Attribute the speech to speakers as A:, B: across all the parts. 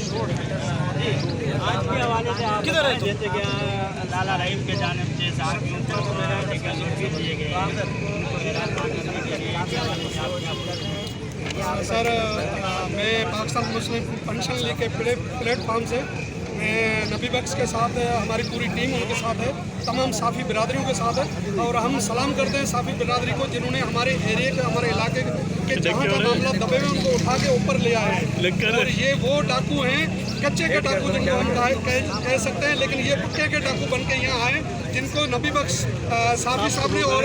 A: आज के हवाले से आप
B: किधर है तुम?
A: जैसे कि लाला रहीम के जानिब से साथियों को टिकट दिए गए
C: सर, मैं पाकिस्तान मुस्लिम पेंशन लीग के प्लेटफॉर्म से मैं नबी बख्श के साथ हमारी पूरी टीम उनके साथ है, तमाम साफ़ी बिरादरियों के साथ है और हम सलाम करते हैं साफ़ी बिरादरी को जिन्होंने हमारे एरिया के हमारे इलाके के जहाँ का मामला दबे हुए उनको उठा के ऊपर ले आए हैं। और ये वो डाकू हैं, कच्चे के डाकू जिनको हम कह सकते हैं, लेकिन ये पक्के के डाकू बन के यहाँ आए जिनको नबी बख्श साफ़ी साहब ने और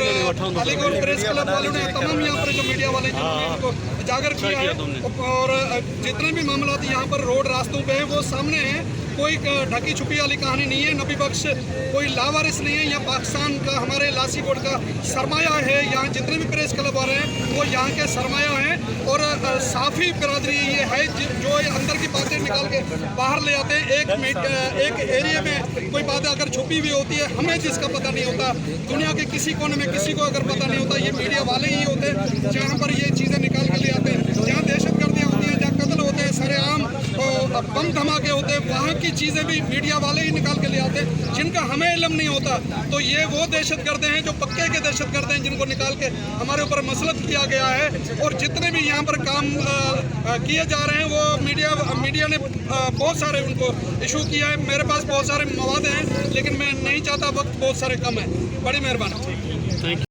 C: अलीगढ़ प्रेस क्लब वालों ने तमाम यहाँ पर जो मीडिया वाले जिन्होंने इनको उजागर किया है। और जितने भी मामला यहाँ पर रोड रास्तों पे हैं वो सामने हैं, कोई ढकी छुपी वाली कहानी नहीं है। नबी बख्श कोई लावारिस नहीं है, यहाँ पाकिस्तान का हमारे लासीकोट का सरमाया है। यहाँ जितने भी प्रेस क्लब वाले हैं वो यहाँ के सरमाया हैं और साफ़ी बिरादरी ये है जो अंदर की बातें निकाल के बाहर ले आते हैं। एक एरिया में कोई बात अगर छुपी हुई होती है, हमें जिसका पता नहीं होता, दुनिया के किसी कोने में किसी को अगर पता नहीं होता, ये मीडिया वाले ही होते हैं जहाँ पर ये चीज़ें निकाल के ले आते हैं। जहाँ दहशतगर्दियाँ होती हैं, जहाँ कत्ल होते हैं, सरेआम बम धमाके होते हैं, वहाँ की चीज़ें भी मीडिया वाले ही निकाल के ले आते हैं जिनका हमें इल्म नहीं होता। तो ये वो दहशतगर्द हैं जो पक्के के दहशतगर्द हैं जिनको निकाल के हमारे ऊपर मसलत किया गया है। और जितने भी यहाँ पर काम किए जा रहे हैं वो मीडिया ने बहुत सारे उनको इशू किया है। मेरे पास बहुत सारे मवाद हैं लेकिन मैं नहीं चाहता, वक्त बहुत सारे कम है। बड़ी मेहरबानी।